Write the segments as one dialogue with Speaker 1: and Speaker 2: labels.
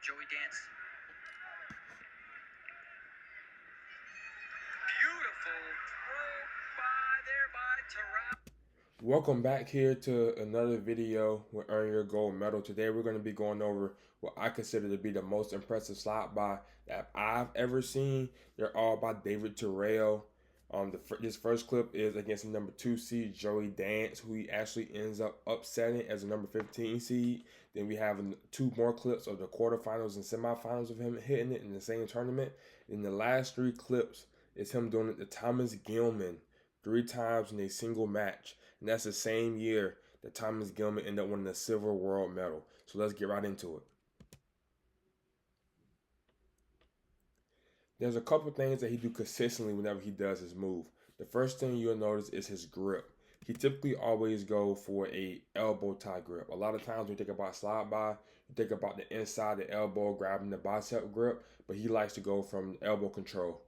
Speaker 1: Joey Dance. Beautiful throw by Terao.
Speaker 2: Welcome back here to another video with Earn Your Gold Medal. Today we're going to be going over what I consider to be the most impressive slide by that I've ever seen. They're all by David Terao. This first clip is against the number 2 seed Joey Dance, who he actually ends up upsetting as a number 15 seed. Then we have 2 more clips of the quarterfinals and semifinals of him hitting it in the same tournament. And the last 3 clips is him doing it to Thomas Gilman 3 times in a single match. And that's the same year that Thomas Gilman ended up winning the silver world medal. So let's get right into it. There's a couple things that he do consistently whenever he does his move. The first thing you'll notice is his grip. He typically always go for a elbow tie grip. A lot of times when you think about slide by, you think about the inside the elbow grabbing the bicep grip, but he likes to go from elbow control.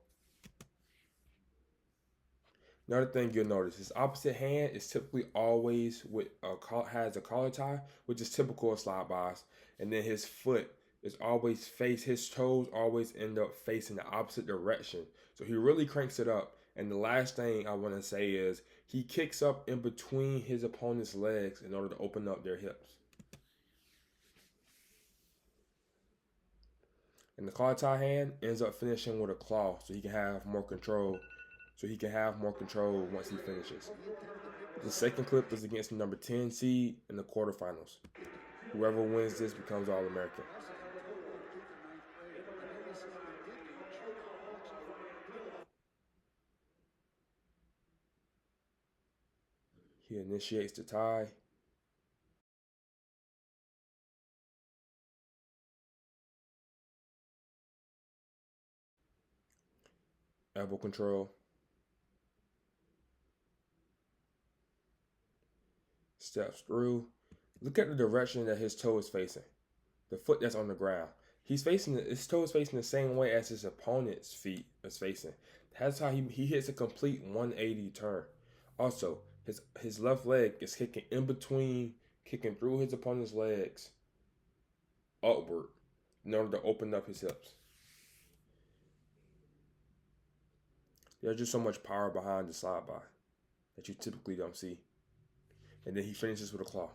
Speaker 2: Another thing you'll notice, his opposite hand is typically always has a collar tie, which is typical of slide bys. And then his foot is always his toes always end up facing the opposite direction. So he really cranks it up. And the last thing I want to say is he kicks up in between his opponent's legs in order to open up their hips. And the collar tie hand ends up finishing with a claw so he can have more control. Once he finishes. The second clip is against the number 10 seed in the quarterfinals. Whoever wins this becomes All-American. He initiates the tie. Elbow control. Steps through. Look at the direction that his toe is facing. The foot that's on the ground. His toe is facing the same way as his opponent's feet is facing. That's how he hits a complete 180 turn. Also, his left leg is kicking through his opponent's legs upward in order to open up his hips. There's just so much power behind the slide by that you typically don't see. And then he finishes with a claw.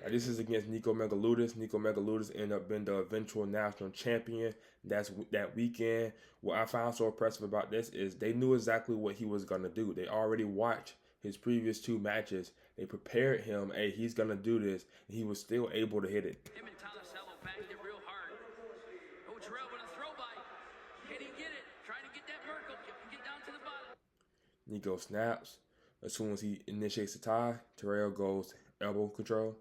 Speaker 2: Now this is against Nico Megaludis. Nico Megaludis ended up being the eventual national champion that weekend. What I found so impressive about this is they knew exactly what he was going to do. They already watched his previous 2 matches. They prepared him, hey, he's going to do this. And he was still able to hit it.
Speaker 1: Him and Thomas Gilman backed it real hard. Oh, Terao with a throw by. Can he get it? Trying to get that Merkle. Get down to the bottom.
Speaker 2: Nico snaps. As soon as he initiates the tie, Terao goes elbow control.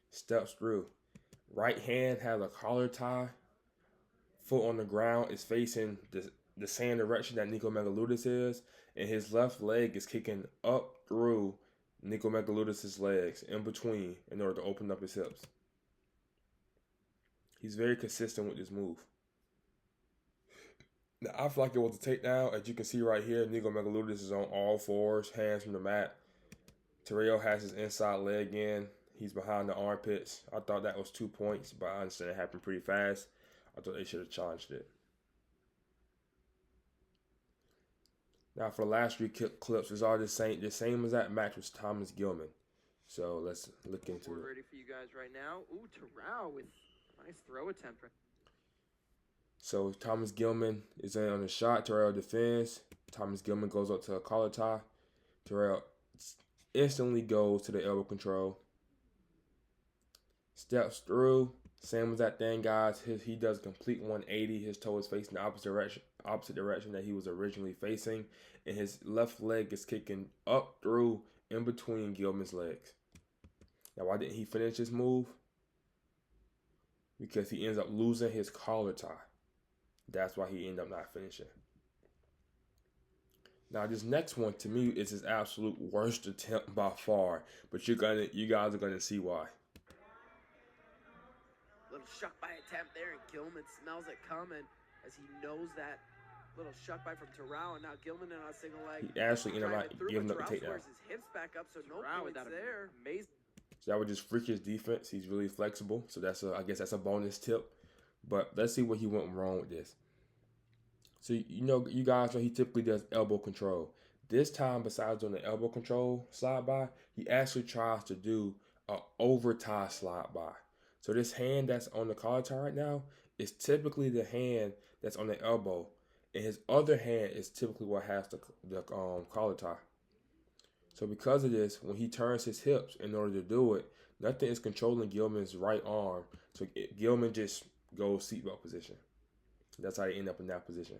Speaker 2: Steps through. Right hand has a collar tie. Foot on the ground is facing the same direction that Nico Megaludis is. And his left leg is kicking up through Nico Megaludis' legs in between in order to open up his hips. He's very consistent with this move. Now, I feel like it was a takedown. As you can see right here, Nico Megaludis is on all fours, hands from the mat. Terao has his inside leg in. He's behind the armpits. I thought that was 2 points, but I understand it happened pretty fast. I thought they should have challenged it. Now, for the last 3 clips, it's all the same as that match with Thomas Gilman. So let's look into it.
Speaker 3: We're ready for you guys right now. Ooh, Terao with nice throw attempt.
Speaker 2: So Thomas Gilman is in on the shot. Terao defends. Thomas Gilman goes up to a collar tie. Terao instantly goes to the elbow control. Steps through. Same as that thing, guys. He does a complete 180. His toe is facing the opposite direction that he was originally facing. And his left leg is kicking up through in between Gilman's legs. Now, why didn't he finish his move? Because he ends up losing his collar tie. That's why he ended up not finishing. Now, this next one to me is his absolute worst attempt by far, but you guys are gonna see why.
Speaker 3: Little shuck by attempt there, and Gilman smells it coming as he knows that little shuck by from Terao, and now Gilman in on a single leg.
Speaker 2: He actually ended up giving up the takedown.
Speaker 3: His hips back up, so no points there. Amazing.
Speaker 2: So that would just freak his defense. He's really flexible. So I guess that's a bonus tip. But let's see what he went wrong with this. So, you guys know he typically does elbow control. This time, besides doing the elbow control slide by, he actually tries to do an over tie slide by. So this hand that's on the collar tie right now is typically the hand that's on the elbow. And his other hand is typically what has the collar tie. So because of this, when he turns his hips in order to do it, nothing is controlling Gilman's right arm. So Gilman just goes seatbelt position. That's how they end up in that position.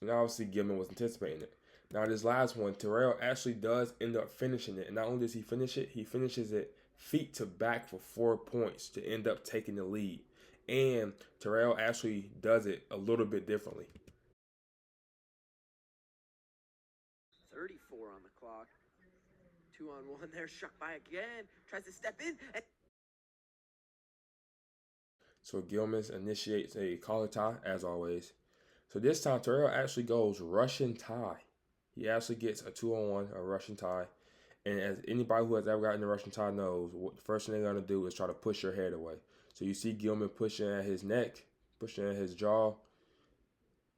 Speaker 2: And obviously Gilman was anticipating it. Now this last one, Terao actually does end up finishing it. And not only does he finish it, he finishes it feet to back for 4 points to end up taking the lead. And Terao actually does it a little bit differently.
Speaker 3: 34 on the clock. 2-on-1 there, struck by again. Tries to step in.
Speaker 2: So Gilman initiates a collar tie, as always. So this time, Terao actually goes Russian tie. He actually gets a 2-on-1, a Russian tie. And as anybody who has ever gotten a Russian tie knows, what the first thing they're going to do is try to push your head away. So you see Gilman pushing at his neck, pushing at his jaw.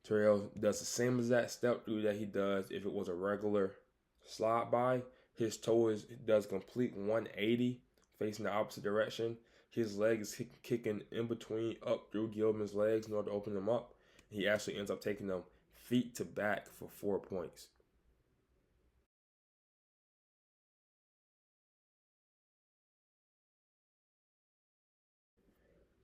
Speaker 2: Terao does the same exact step through that he does if it was a regular slide by. His toe does complete 180 facing the opposite direction. His leg is kicking in between up through Gilman's legs in order to open them up. He actually ends up taking them feet to back for 4 points.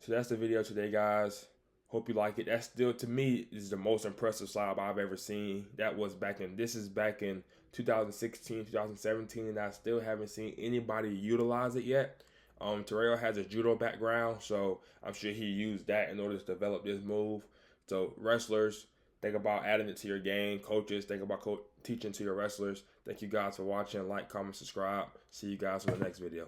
Speaker 2: So that's the video today, guys. Hope you like it. That still, to me, is the most impressive slide by I've ever seen. This is back in 2016, 2017, and I still haven't seen anybody utilize it yet. Terao has a judo background, so I'm sure he used that in order to develop this move. So wrestlers, think about adding it to your game. Coaches, think about teaching to your wrestlers. Thank you guys for watching. Like, comment, subscribe. See you guys in the next video.